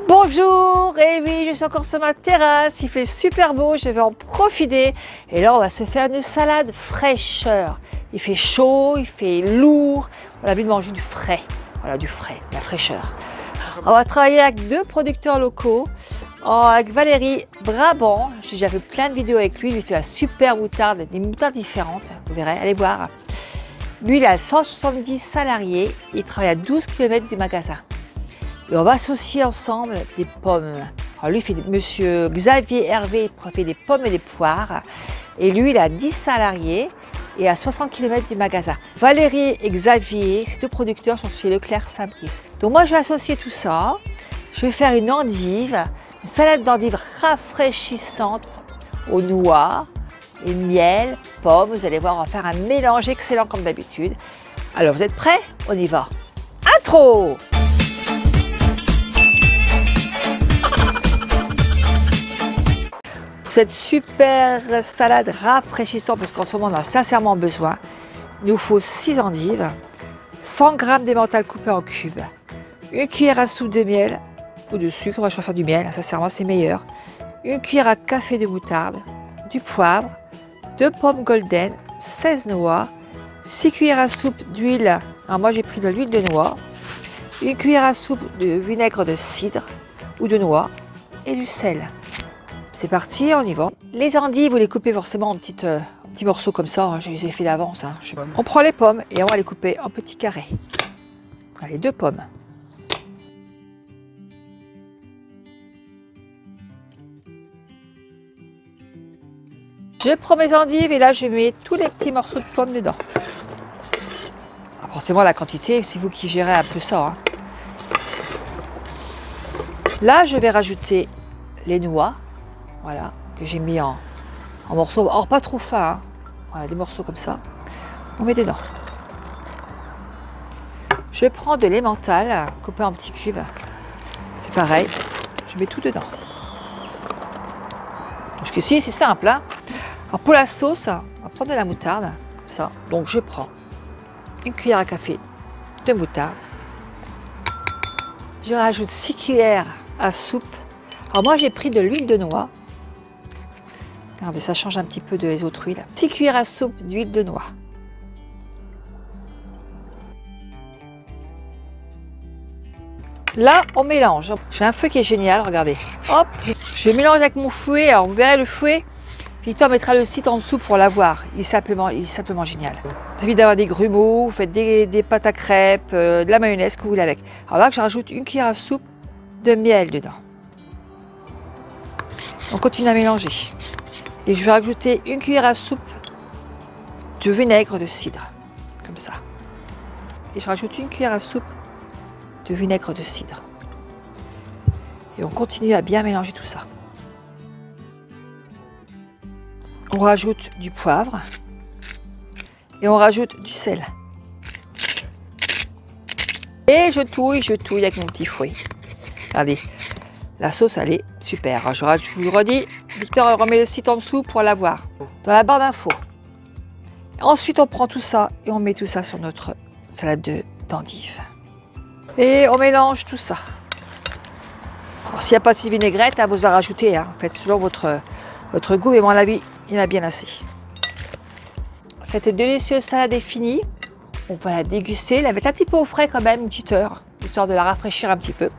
Bonjour, et oui, je suis encore sur ma terrasse, il fait super beau, je vais en profiter. Et là, on va se faire une salade fraîcheur. Il fait chaud, il fait lourd, on a envie de manger du frais. Voilà, du frais, de la fraîcheur. On va travailler avec deux producteurs locaux, avec Valérie Brabant. J'ai déjà fait plein de vidéos avec lui, il fait la super moutarde, des moutardes différentes, vous verrez, allez voir. Lui, il a 170 salariés, il travaille à 12 km du magasin. Et on va associer ensemble des pommes. Alors lui, monsieur Xavier Hervé, il fait des pommes et des poires. Et lui, il a 10 salariés et à 60 km du magasin. Valérie et Xavier, ces deux producteurs sont chez Leclerc Saint-Brice. Donc moi, je vais associer tout ça. Je vais faire une endive, une salade d'endive rafraîchissante aux noix et miel, pommes. Vous allez voir, on va faire un mélange excellent comme d'habitude. Alors, vous êtes prêts? On y va. Intro! Pour cette super salade rafraîchissante, parce qu'en ce moment on a sincèrement besoin, il nous faut 6 endives, 100 g d'emmental coupé en cubes, une cuillère à soupe de miel ou de sucre, moi je préfère du miel, sincèrement c'est meilleur, une cuillère à café de moutarde, du poivre, 2 pommes golden, 16 noix, 6 cuillères à soupe d'huile, alors moi j'ai pris de l'huile de noix, une cuillère à soupe de vinaigre de cidre ou de noix et du sel. C'est parti, on y va. Les endives, vous les coupez forcément en petits morceaux comme ça, hein, je les ai fait d'avance. Hein. On prend les pommes et on va les couper en petits carrés. Allez, 2 pommes. Je prends mes endives et là je mets tous les petits morceaux de pommes dedans. Alors, forcément la quantité, c'est vous qui gérez un peu ça. Hein. Là je vais rajouter les noix. Voilà, que j'ai mis en morceaux, alors pas trop fins, hein. Voilà, des morceaux comme ça, on met dedans. Je prends de l'emmental, coupé en petits cubes, c'est pareil, je mets tout dedans. Jusqu'ici c'est simple, hein. Alors pour la sauce, on va prendre de la moutarde, comme ça, donc je prends une cuillère à café de moutarde, je rajoute 6 cuillères à soupe, alors moi j'ai pris de l'huile de noix. Regardez, ça change un petit peu des autres huiles. 6 cuillères à soupe d'huile de noix. Là, on mélange. J'ai un fouet qui est génial, regardez. Hop, je mélange avec mon fouet. Alors, vous verrez le fouet. Victor mettra le site en dessous pour l'avoir. Il est simplement génial. Ça évite d'avoir des grumeaux, vous faites des pâtes à crêpes, de la mayonnaise que vous voulez avec. Alors là, je rajoute une cuillère à soupe de miel dedans. On continue à mélanger. Et je vais rajouter une cuillère à soupe de vinaigre de cidre, comme ça. Et je rajoute une cuillère à soupe de vinaigre de cidre. Et on continue à bien mélanger tout ça. On rajoute du poivre et on rajoute du sel. Et je touille avec mon petit fouet. Regardez. La sauce, elle est super. Alors, je vous redis, Victor remet le site en dessous pour la voir, dans la barre d'infos. Ensuite, on prend tout ça et on met tout ça sur notre salade d'endives. Et on mélange tout ça. S'il n'y a pas de vinaigrette, hein, vous la rajoutez. Hein. Faites selon votre goût, mais à mon avis, il y en a bien assez. Cette délicieuse salade est finie. On va la déguster, la mettre un petit peu au frais quand même, une petite heure, histoire de la rafraîchir un petit peu.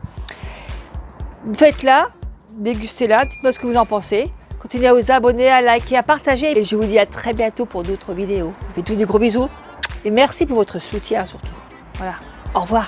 Faites-la, dégustez-la, dites-moi ce que vous en pensez. Continuez à vous abonner, à liker, à partager. Et je vous dis à très bientôt pour d'autres vidéos. Je vous fais tous des gros bisous. Et merci pour votre soutien surtout. Voilà, au revoir.